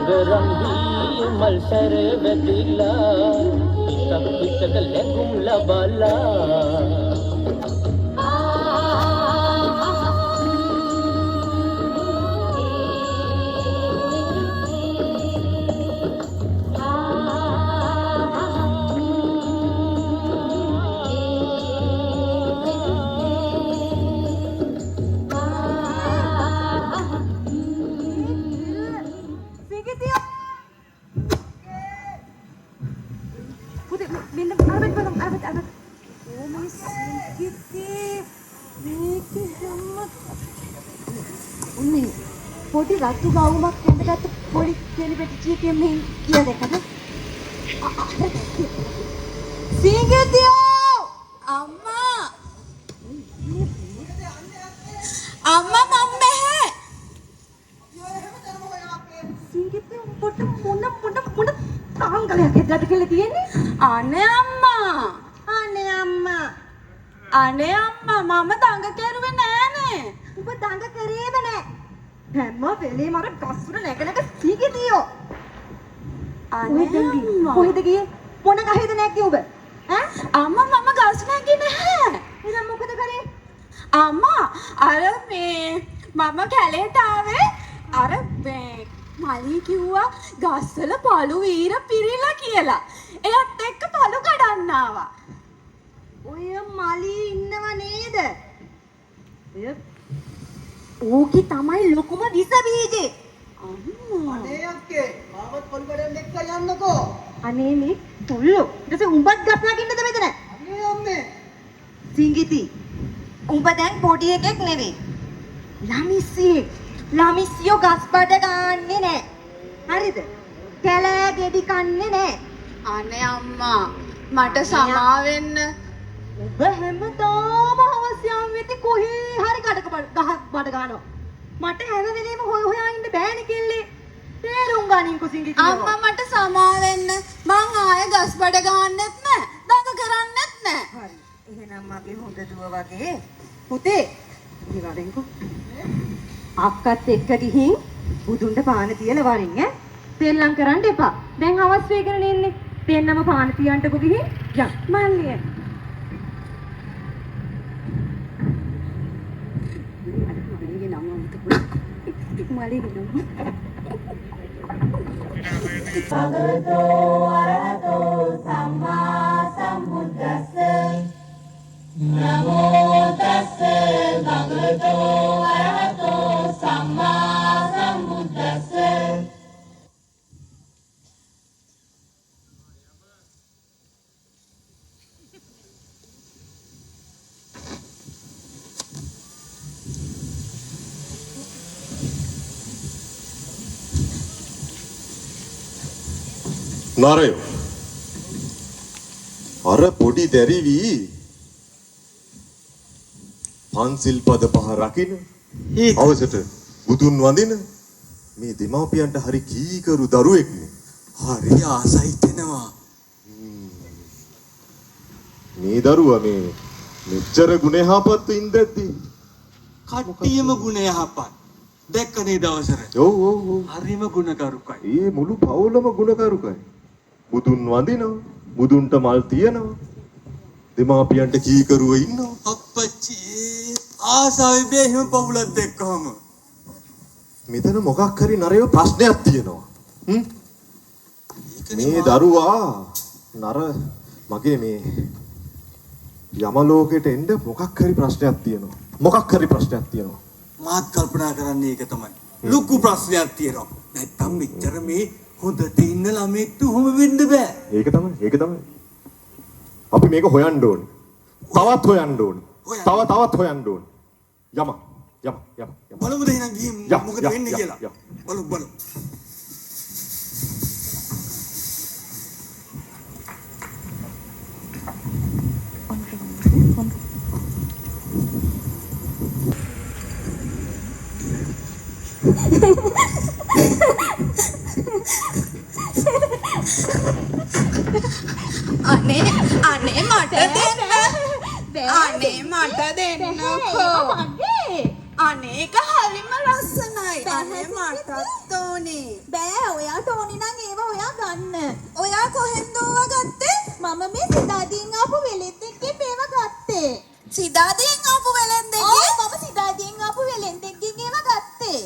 මගරම්හි මල් සැර වැදිලා ඉතක් පිටක ලැබුම් ලබලා පොඩි රතු ගවුමක් හැඳගත්තු පොඩි කෙලි පෙට්ටියකින් මෙන් කියලා දෙකද සීගතියෝ අම්මා මම නැහැ සීගතියෝ පොට මොන තාංගලයක් හැදලා කියලා තියෙන්නේ අනේ අම්මා මම දඟ කරුවේ නෑනේ ඔබ දඟ කරේද නෑ හැම වෙලේම අර ගස්වල නැගනක සීගතියෝ අනේ අම්මා කොහෙද ගියේ මොන ගහේද නැග්ගේ ඔබ ඈ අම්මා මම ගස් නැග්ගේ නැහැ එහෙනම් මොකද කරේ අම්මා අර මේ මම කැලේට ආවේ අර මේ මලී කිව්වා ගස්වල පළු වීර පිරිලා කියලා එයත් එක්ක පළු කඩන්න ආවා ඔය මලී ඉන්නව නේද එය ඕකි තමයි ලොකුම විස බීජේ අම්මා අනේ අක්කේ මාවත් පොල් කඩන්න එක්ක යන්නකෝ අනේ මේ තුල්ලෝ ඊට උඹත් ගස් නගින්නද මෙතන අනේ අම්මේ සිංගිති උඹ දැන් පොඩි එකෙක් නෙවෙයි ළමිස්සියෝ ගස් බඩ ගන්නෙ නෑ හරිද කැලෑ ගෙඩි කන්නේ නෑ අනේ අම්මා මට සමා වෙන්න ඔබ හැමදාම අවශ්‍යම් වෙති කොහේ හරි ගහක් බඩ ගන්නවා මට හැම වෙලේම හොයා ඉන්න බෑනේ කෙල්ලේ තේරුම් ගනින්කෝ සිංගිති අම්මා මට සමා වෙන්න මං ආයේ ගස් බඩ ගන්නෙත් නෑ දඟ කරන්නෙත් නෑ හරි එහෙනම් මගේ හොඳ දුව වගේ පුතේ ඉවරින්කෝ අක්කත් එක්ක ගිහින් බුදුන්ට පාන තියලා වරින් ඈ තෙල්ලම් කරන්න එපා දැන් හවස් වෙගෙන ඉන්නේ දෙන්නම පාන තියන්නකෝ ගිහින් යන් මල්ලිය භගවතෝ අරහතෝ සම්මා සම්බුද්දස්ස නමෝ තස්ස භගවතෝ අරහතෝ සම්මා සම්බුද්දස්ස නාරයෝ අර පොඩි දැරිවි පන්සිල් පද පහ රකින්න අවසට බුදුන් වඳින මේ දෙමාපියන්ට හරි කීකරු දරුවෙක්නේ හරි ආසයි දෙනවා මේ දරුවා මේ මෙච්චර ගුණයහපත් ඉඳද්දි කට්ටියම ගුණ යහපත් දැක්කනේ දවසට ඔව් හරිම ගුණකරුකයි ඒ මුළු පවුලම ගුණකරුකයි බුදුන් වඳිනවා බුදුන්ට මල් තියනවා දෙමාපියන්ට කීකරුව ඉන්නවා අප්පච්චි ආසාවේ බෙහෙම පවුලක් දැක්කම මෙතන මොකක් හරි නරයව ප්‍රශ්නයක් තියෙනවා මේ දරුවා නර මගේ මේ යමලෝකෙට එන්න මොකක් හරි ප්‍රශ්නයක් තියෙනවා මාත් කල්පනා කරන්නේ ඒක තමයි ලොකු ප්‍රශ්නයක් තියෙනවා නැත්තම් මෙච්චර මේ හොඳට ඉන්න ළමෙක්ට උහුම වෙන්න බෑ ඒක තමයි අපි මේක හොයන්න ඕනේ තවත් හොයන්න ඕනේ තවත් හොයන්න ඕනේ යම බලමුද එහෙනම් ගිහින් මොකද වෙන්නේ කියලා බලමු අනේ මට දෙන්නකෝ අනේ ඒක හරිම රස ලස්සනයි. අනේ මටත් ඕනේ. බෑ ඔයාට ඕනේ නම් ඒව ඔයා ගන්න. ඔයා කොහෙන්ද ඕවා ගත්තේ? මම මේ සිතාදීන් ආපු වෙලෙන්දෙක්ගෙන් මේව ගත්තේ. සිතාදීන් ආපු වෙලෙන්දෙක්ගෙන්? ඔව් මම සිතාදීන් ආපු වෙලෙන්දෙක්ගෙන් ඒව ගත්තේ.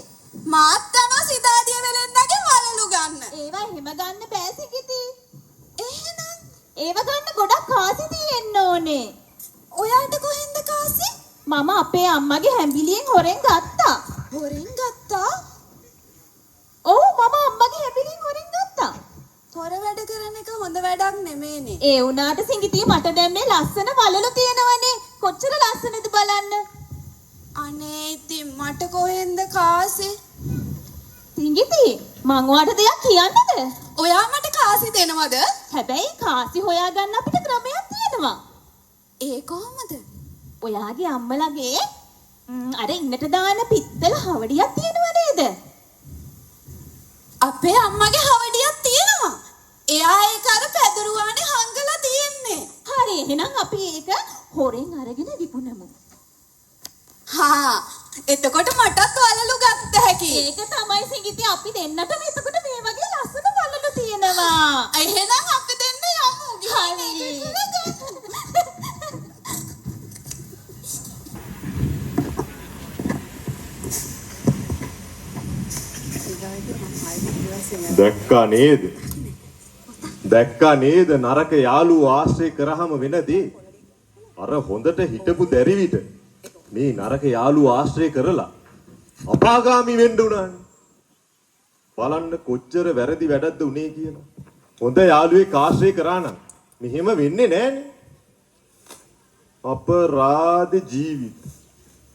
මාත් යනවා සිතාදිය වෙලෙන්දගේ වලලු ගන්න. ඒවා එහෙම ගන්න බෑ සිකිති. එහෙනම් ඒව ගන්න ගොඩක් කාසි තියෙන්න ඕනේ. ඔයාට කොහෙන්ද කාසි? මම අපේ අම්මගේ හැඹිලියෙන් හොරෙන් ගත්තා. හොරෙන් ගත්තා? ඔව් මම අම්මගේ හැඹිලියෙන් හොරෙන් ගත්තා. හොර වැඩ කරන එක හොඳ වැඩක් නෙමෙයිනේ. ඒ වුණාට සිඟිතිය මට දැන් මේ ලස්සන වලලු තියෙනවනේ. කොච්චර ලස්සනද බලන්න. අනේ ඉතින් මට කොහෙන්ද කාසි? සිඟිතිය මං ඔයාට දෙයක් කියන්නද? ඔයා මට කාසි දෙනවද? හැබැයි කාසි හොයාගන්න අපිට ක්‍රමයක් තියෙනවා. ඒ කොහොමද? ඔයාගේ අම්මලාගේ අර ඉන්නට දාන පිත්තල හවඩියක් තියෙනව නේද? අපේ අම්මගේ හවඩියක් තියෙනවා. එයා ඒක අර පැදුරුවානේ හංගලා තියෙන්නේ. හරි එහෙනම් අපි ඒක හොරෙන් අරගෙන විකුණමු. හා එතකොට මටත් වලලු ගත්ත හැකි. ඒක තමයි සිඟිති අපි දෙන්නටම එතකොට මේ වගේ ලස්සන වලලු තියෙනවා. එහෙනම් අපි දෙන්න යමු. හරි. දැක්කා නේද නරක යාළුවෝ ආශ්‍රය කරාම වෙන දේ. අර හොඳට හිටපු දැරිවිට මේ නරක යාළුවෝ ආශ්‍රය කරලා අපාගාමි වෙන්න උනානේ. බලන්න කොච්චර වැරදි වැඩක්ද උනේ කියලා. හොඳ යාළුවෙක් ආශ්‍රය කරා නම් මෙහෙම වෙන්නේ නැහනේ. අපරාධ ජීවිත.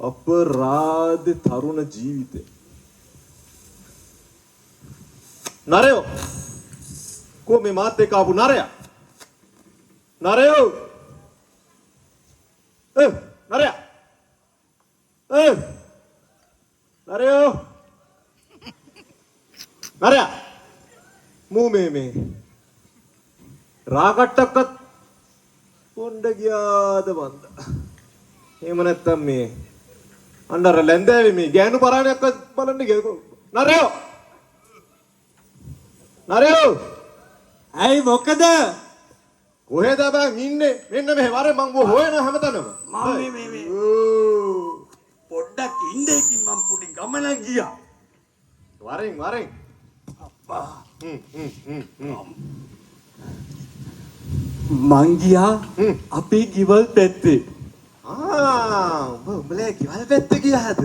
අපරාධ තරුණ ජීවිතේ. නරයෝ කො මේ මාත් එක්ක ආපු නරයා නරයෝ නරයා නරයෝ නරයා මූ මේ රාකට්ටක්වත් පොණ්ඩ ගියාද බන්ද එහෙම නැත්තම් මේ අnder ලැන්දෑවේ මේ ගෑනු පරාණයක්වත් බලන්න ගියද නරයෝ නරයෝ ඇයි මොකද? කොහෙද බං ඉන්නේ? මෙන්න මෙහෙ වරේ මං හොයන හැමතැනම. මම මේ පොඩ්ඩක් ඉන්නේ ඉතින් මම පොඩි ගමනක් ගියා. වරෙන්. අප්පා. මං ගියා අපේ ගෙවල් පැත්තේ. උඹලේ ගෙවල් පැත්තේ ගියාද?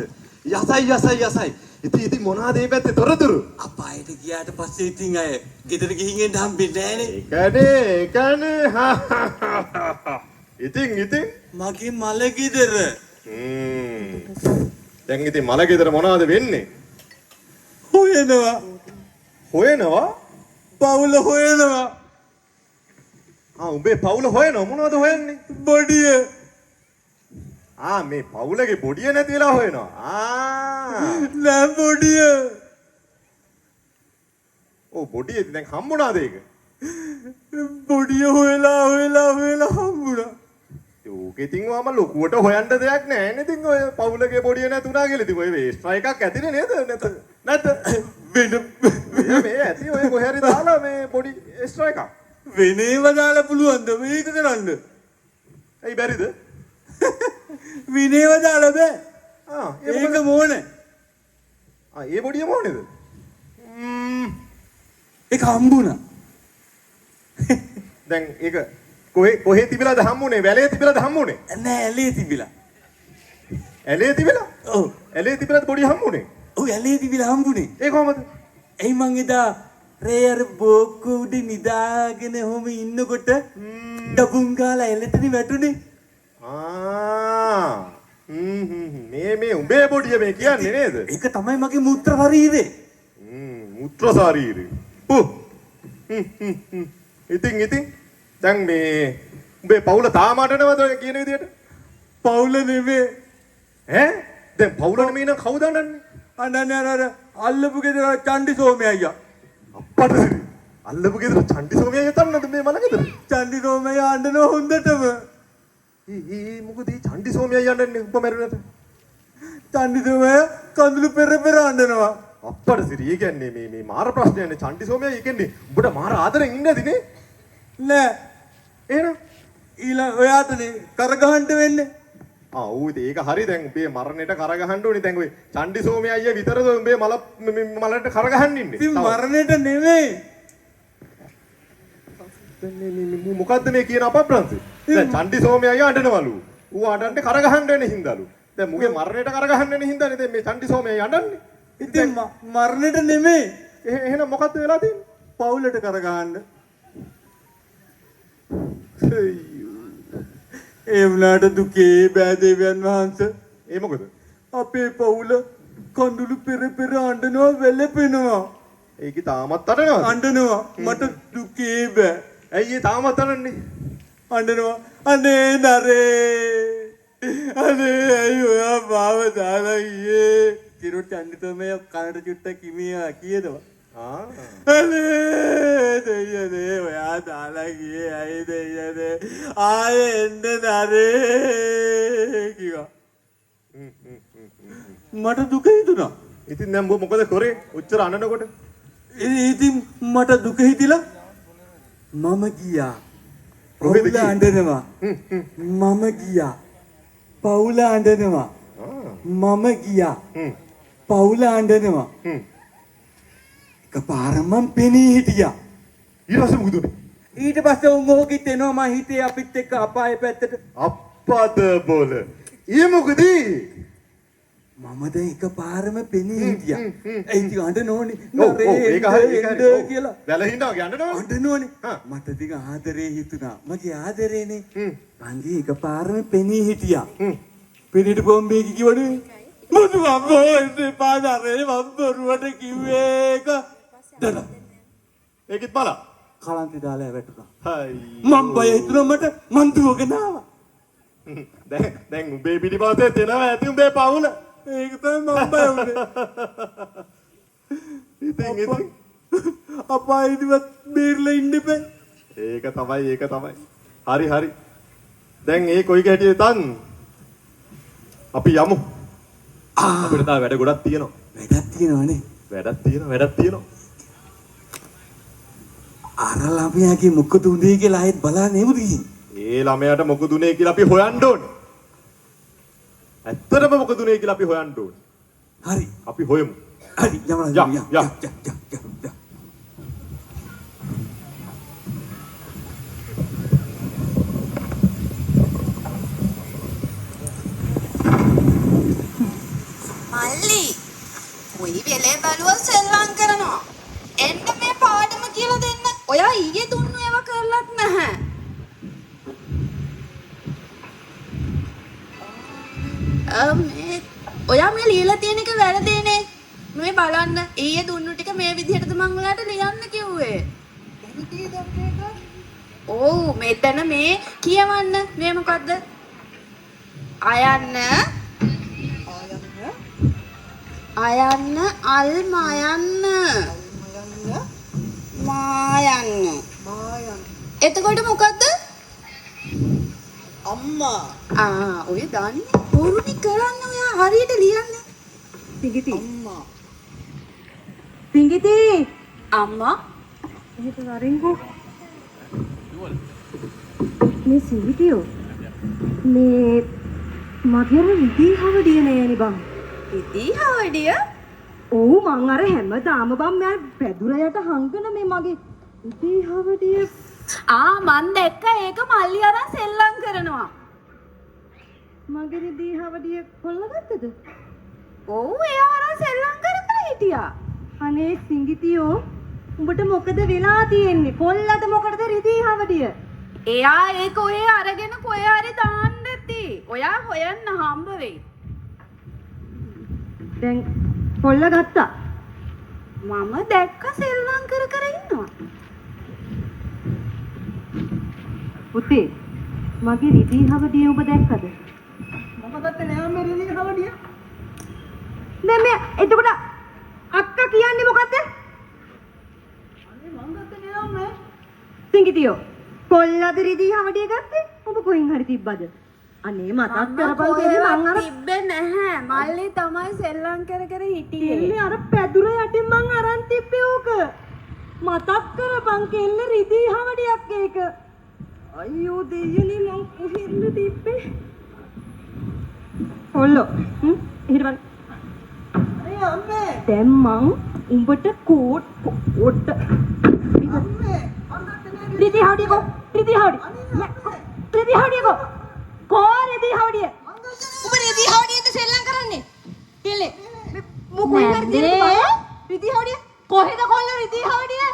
යසයි. ඉතින් මොනවාද මේ පැත්තේ තොරතුරු? අපායට ගියාට පස්සේ ඉතින් අය ගෙදර ගිහින් එන්න හම්බෙන්නේ නැහනේ. ඒකනේ. ඉතින් මගේ මල ගෙදර. දැන් ඉතින් මල ගෙදර මොනවද වෙන්නේ? හොයනවා? පවුල හොයනවා. උඹේ පවුල හොයනවා මොනවද හොයන්නේ? බොඩිය. මේ පවුලගේ බොඩිය නැති වෙලා හොයනවා. නෑ බොඩිය. බොඩිය දැන් හම්බුණාද ඒක? බොඩිය හොයලා හම්බුණා. ඒක ඉතින් මම ලොකුවට හොයන්න දෙයක් නැහැ නේ. ඉතින් ඔය පවුලගේ බොඩිය නැතුණා කියලා ඉතින් ඔය වේස්ට්‍රා එකක් ඇතිනේ නේද? නැත. වෙන මේ ඇති ඔය කොහේ හරි දාලා මේ බොඩි එක්ස්ට්‍රා එකක්. වෙනේම දාලා පුළුවන්ද මේක කරන්න? ඇයි බැරිද? විනේව දාලා බෑ. ඒක මොනේ? ඒ බොඩිය මොනේද? ඒක හම්බුණා. දැන් ඒක කොහේ තිබිලාද හම්බුනේ? වැලේ තිබිලාද හම්බුනේ? නෑ ඇලේ තිබිලා. ඇලේ තිබිලා? ඔව්. ඇලේ තිබිලාද බොඩිය හම්බුනේ? ඔව් ඇලේ තිබිලා හම්බුනේ. ඒ කොහමද? එයි මං එදා රේයර් බෝක්කු උඩ නිදාගෙන ඔහම ඉන්නකොට ඩබුන් ගාලා ඇලෙතනි වැටුනේ. මේ උඹේ බොඩිය මේ කියන්නේ නේද? ඒක තමයි මගේ මුත්‍ර ශරීරේ. මුත්‍ර ශරීරේ. ඉතින් දැන් මේ උඹේ පවුල තාම අඬනවද ඔය කියන විදියට? පවුල නෙමෙයි. දැන් පවුල නෙමෙයි නම් කවුද අඬන්නේ? අඬන්නේ අර අල්ලපු ගෙදර චණ්ඩි සෝමය අයියා. අප්පට අල්ලපු ගෙදර චණ්ඩි සෝමය අයියා තන්නද මේ මල ගෙදර? චණ්ඩි සෝමය අඬනවා හොඳටම. මොකද මේ චණ්ඩි සෝමය අයියා අඬන්නේ උඹ මැරුණට? චන්දිසෝමය කඳුළු පෙර පෙර අඬනවා. අප්පට සිරි ඒ කියන්නේ මේ මාර ප්‍රශ්නයනේ චන්ඩි සෝමයා ඒ කියන්නේ උඹට මාර ආදරෙන් ඉන්නේ නැතිනේ. නෑ එහෙනම් ඊළඟ ඔයාටනේ කරගහන්න වෙන්නේ. ඌ ඒක හරි දැන් උඹේ මරණයට කරගහන්න ඕනේ දැන් ඔය චන්ඩි සෝමයා අයියා විතරද උඹේ මලට කරගහන්න ඉන්නේ. ඉතින් මරණයට නෙමෙයි. මොකද්ද මේ කියන අප්‍රංශේ? දැන් චන්ඩි සෝමයා අයියා අඬනවලු. ඌ අඬන්නේ කරගහන්න වෙන හින්දාලු. දැන් මුගේ මරණයට කරගහන්න වෙන හින්දානේ දැන් මේ චන්ඩි සෝමයා අයියා අඬන්නේ. ඉතින් මරණයට නෙමෙයි. එහෙනම් මොකද්ද වෙලා තියෙන්නේ? පවුලට කරගහන්න. ඒ වුණාට දුකේ බෑ දෙවියන් වහන්සේ. ඒ මොකද? අපේ පවුල කඳුළු පෙර පෙර අඬනවා වැළපෙනවා. ඒකේ තාමත් අඬනවද? අඬනවා. මට දුකේ බෑ. ඇයි ඒ තාමත් අඬන්නේ? අඬනවා. අනේ නරේ. අනේ අයියෝ මාව දාලා ගියේ. කිරු චන්දිතමේ කනට චුට්ටක් කිමියා කියනවා. අනේ දෙයනේ ඔයා දාලා ගියේ අය දෙයනේ ආයේ එන්න නරේ කිව්වා. මට දුක හිතුණා. ඉතින් දැන් මොකද කරේ? ඔච්චර අඬනකොට? ඉතින් මට දුක හිතිලා මම ගියා. පවුල අඬනවා. මම ගියා. පවුල අඬනවා. මම ගියා. පවුල අඬනවා. එකපාරම මම පෙනී හිටියා. ඊට පස්සේ මොකද උනේ? ඊට පස්සේ උන් ඕකිට එනවා මම හිතේ අපිත් එක්ක අපායේ පැත්තට. අප්පද බෝල. ඊ මොකද? මම දැන් එකපාරම පෙනී හිටියා. ඒ ඉතින් අඬනෝනේ. ඔව් ඒක හරි කියලා. වැලහින්දා අඬනවා. අඬනෝනේ. මට ඉතින් ආදරේ හිතුණා. මගේ ආදරේනේ. මංගේ එකපාරම පෙනී හිටියා. පෙනීට බොම්බේ කිව්වනේ. මුතු අම්මෝ ඉතින් පාදරේ වම්බරුවට කිව්වේ එක. දලා. ඒකත් බලා. කලන්තේ දාලා වැටුණා. හයි. මම බය හිතුණා මට මං දුවගෙන ආවා. දැන් උඹේ පිටිපස්සේ තෙනවා ඇති උඹේ පවුල. ඒක තමයි මම බය වුනේ. ඉතින් අපායේදීවත් බේරලා ඉන්න බෑ. ඒක තමයි. හරි. දැන් ඒ කොයි ගැටියේ තන් අපි යමු. අපිට තා වැඩ ගොඩක් තියෙනවා. වැඩක් තියෙනවනේ. වැඩක් තියෙනවා. අර ළමයාගේ මොකද උනේ කියලා ආයෙත් බලන්න නෙමුද ගිහින්. ඒ ළමයාට මොකද උනේ කියලා අපි හොයන්න ඕනේ. ඇත්තටම මොකද උනේ කියලා අපි හොයන්න ඕනේ. හරි. අපි හොයමු. හරි යමු. මල්ලි කොයි වෙලේ බලුවත් සෙල්ලම් කරනවා. එන්න මේ පාඩම කියලා දෙන්න. ඔයා ඊයේ දුන්නු ඒවා කරලත් නැහැ. ඔයා මේ ලියලා තියෙන එක වැරදිනේ. මේ බලන්න ඊයේ දුන්නු ටික මේ විදිහටද මම ඔයාලට ලියන්න කිව්වේ. ඔව් මෙතන මේ කියවන්න. මේ මොකද්ද? අයන්න අල්මයන්න මායන්න. එතකොට මොකද්ද? අම්මා. ඔය දන්නේ පුරුණි කරන්න ඔයා හරියට ලියන්නේ. පිඟිති. අම්මා. පිඟිති. අම්මා. එහෙට වරින්කෝ. මේ සිවිතියෝ මේ මගේ විදිහවඩිය නෑනේ බං. විදිහවඩිය? ඔව් මං අර හැමදාම බං මම පැදුරයට හංගන මේ මගේ විදිහවඩිය. මන් දැක්ක ඒක මල්ලි අරන් සෙල්ලම් කරනවා. මගේ විදිහවඩිය කොල්ලගත්තද? ඔව් එයා අරන් සෙල්ලම් කර හිටියා. අනේ සිංගිතියෝ උඹට මොකද වෙලා තියෙන්නේ? කොල්ලට මොකටද රිදීහවඩිය? එයා ඒක ඔය අරගෙන කොහේ හරි දාන්න ඇති. ඔයා හොයන්න හම්බ වෙයි. දැන් කොල්ල ගත්තා. මම දැක්ක සෙල්ලම් කර ඉන්නවා. පුතේ මගේ රිදීහවඩිය ඔබ දැක්කද? මම ගත්තේ නෑ මේ රිදීහවඩිය. දැන් මේ එතකොට අක්කා කියන්නේ මොකද්ද? අනේ මං ගත්තේ නෑ මේ. සිංගිතියෝ කොල්ලද රිදීහවඩිය ගත්තේ? ඔබ කොහෙන් හරි තිබ්බද? අනේ මතක් කරපන් කෙල්ලේ මං අර තිබ්බේ නැහැ. මල්ලි තමයි සෙල්ලම් කර කර හිටියේ. කෙල්ලේ අර පැදුර යටින් මං අරන් තිබ්බේ ඕක. මතක් කරපන් කෙල්ල රිදී හවඩියක් ඒක. අයියෝ දෙයියනේ මං කොහෙන්ද තිබ්බේ? ඔල්ලෝ. හිරවන්. අය අම්මේ. දැන් මං උඹට කෝට් අම්මේ රිදී හවඩිය කො රිදී හවඩිය කො රිදී හවඩිය උඹ රිදී හවඩියද සෙල්ලම් කරන්නේ කෙල්ලේ මොකෝ කරන්නේ රිදී හවඩිය කොහෙද කොල්ල රිදී හවඩිය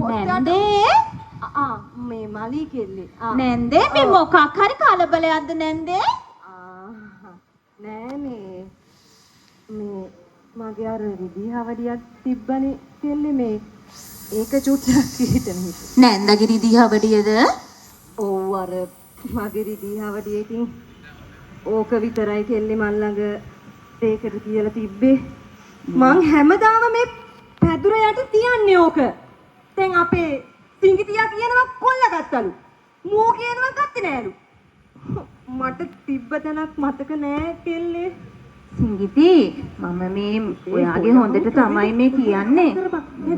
නැන්දේ මේ මලි කෙල්ලේ නැන්දේ මේ මොකක් හරි කලබලයක්ද නැන්දේ නෑ මේ මගේ අර රිදී හවඩියක් තිබ්බනේ කෙල්ලේ මේ ඒක චුට්ටක් හිටන හිට නැන්දගේ රිදී හවඩියද? ඔව් අර මගේ රිදී හවඩියකින් ඕක විතරයි කෙල්ලේ මන් ළඟ ඒකට කියලා තිබ්බේ මං හැමදාම මේ පැදුර යට තියන්නේ ඕක දැන් අපේ සිංගිතියා කියනවා කොල්ල ගත්තලු මෝ කියනවා ගත්තේ නෑලු මට තිබ්බ තැනක් මතක නෑ කෙල්ලේ සිංගිති මම මේ ඔයාගේ හොඳට තමයි මේ කියන්නේ.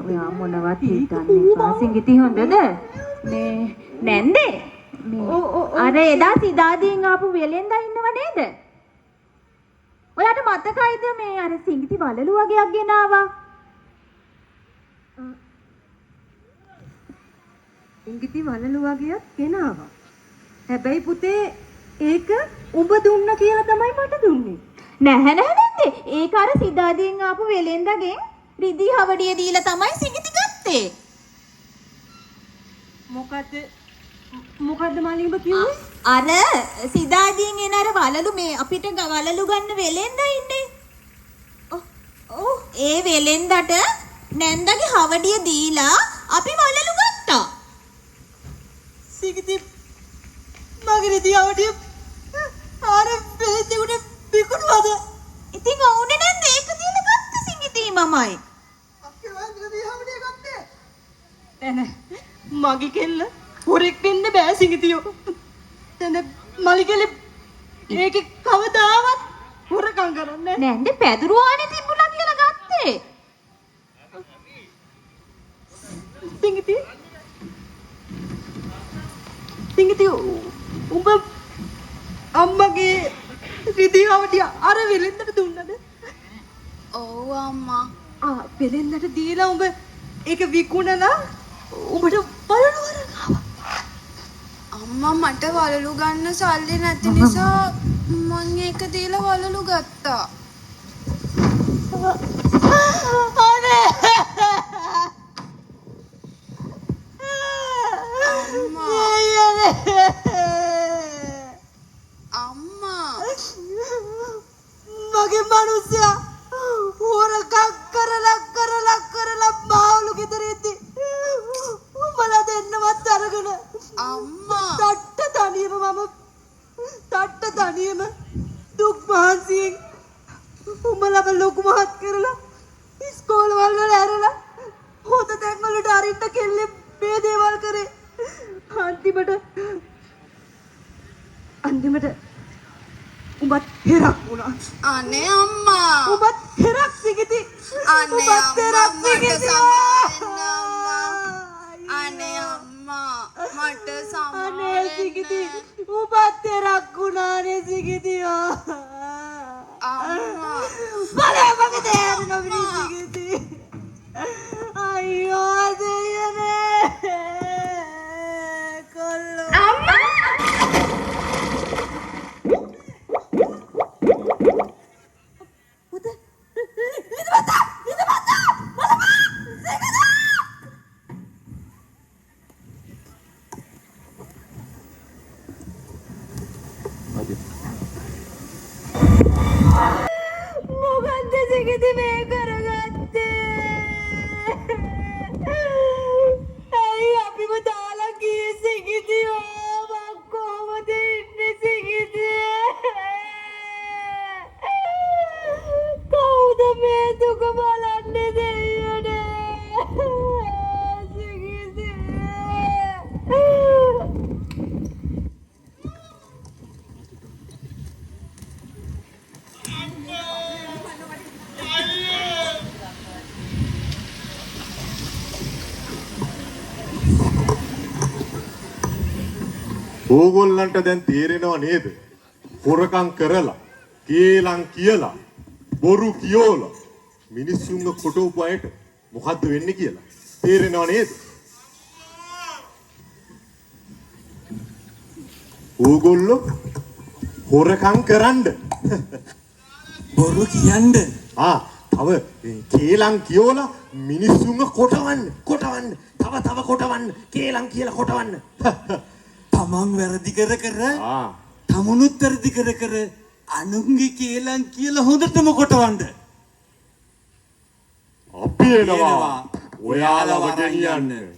ඔයා මොනවත් හිතන්නේ එපා සිංගිති හොඳද? මේ නැන්දේ මේ අර එදා සිදාදීන් ආපු වෙලෙන්දා ඉන්නව නේද? ඔයාට මතකයිද මේ අර සිංගිති වලලු වගේක් ගෙනාවා? සිංගිති වලලු වගේක් ගෙනාවා. හැබැයි පුතේ ඒක උඹ දුන්න කියලා තමයි මට දුන්නේ. නැහැ නැන්දේ. ඒක අර සිදාදීන් ආපු වෙලෙන්දාගෙන් රිදී හවඩිය දීලා තමයි සිංගිති ගත්තේ. මොකද්ද මාලිඹ කිව්වේ? අර සිදාදීන් එන අර වලලු මේ අපිට වලලු ගන්න වෙලෙන්දා ඉන්නේ. ඒ වෙලෙන්දට නැන්දගේ හවඩිය දීලා අපි වලලු ගත්තා. සිංගිති මගේ රිදී හවඩිය ආර වෙලෙන්දට විකුණුවද? ඉතින් ඕනේ නැන්ද ඒක දීලා ගත්ත සිංගිති මමයි. අපේ වන්දනදී හවඩිය ගත්තේ. නෑ මගේ කෙල්ල හොරෙක් වෙන්න බෑ සිංගිතියෝ. දැන් මලිකෙලේ ඒකේ කවදාවත් හොරකම් කරන්නේ නෑ. නැන්ද පැදුරුවානේ තිබුණා කියලා ගත්තේ. සිංගිති උඹ අම්මගේ රිදී හවඩිය අර වෙලෙන්දට දුන්නද? ඔව් අම්මා. වෙලෙන්දට දීලා උඹ ඒක විකුණලා උඹට වලලු අරගාවා. අම්මා මට වලලු ගන්න සල්ලි නැති නිසා මං ඒක දීලා වලලු ගත්තා. අනේ අම්මා මගේ මනුස්සයා හොරකම් කරලා මාවලු ගෙදර ඉද්දි උඹලා දෙන්නවත් අරගෙන අම්මා තට්ට තනියම දුක් මහන්සියෙන් උඹලව ලොකු මහත් කරලා ඉස්කෝලවල වල ඇරලා හොඳ තැන් වලට අරින්න කෙල්ලේ මේ දේවල් කරේ අන්තිමට උඹත් හිරක් වුණා. අනේ අම්මා. උඹත් හිරක් සිගිති. අනේ අම්මා මට සමාවෙන්න අම්මා. අනේ අම්මා මට සමාවෙන්න. අනේ සිගිති උඹත් හිරක් වුණානේ සිගිතියෝ. අම්මා. බලය මගේ දෙයක් නොවිනි සිගිති. අයියෝ දෙයනේ. කොල්ලෝ. අම්මා. මොකද්ද සිගිති මේ කරගත්තේ? ඇයි අපිව දාලා ගියේ සිගිතියෝ? මං කොහොමද ඉන්නේ සිගිතියේ? කවුද මේ දුක බලන්නේ දෙයියනේ? සිගිතියේ ඕගොල්ලන්ට දැන් තේරෙනව නේද? හොරකම් කරලා, කේලම් කියලා, බොරු කියෝලා මිනිස්සුන්ව කොටවපු අයට මොකද්ද වෙන්නේ කියලා තේරෙනව නේද? ඕගොල්ලෝ හොරකම් කරන්න බොරු කියන්න තව කේලම් කියෝලා මිනිස්සුන්ව කොටවන්න තව කොටවන්න කේලම් කියලා කොටවන්න තමන් වැරදි කර තමුණුත් වැරදි කර අනුන්ගේ කේලම් කියලා හොඳටම කොටවන්න අපි එනවා ඔයාලව ගෙනියන්න.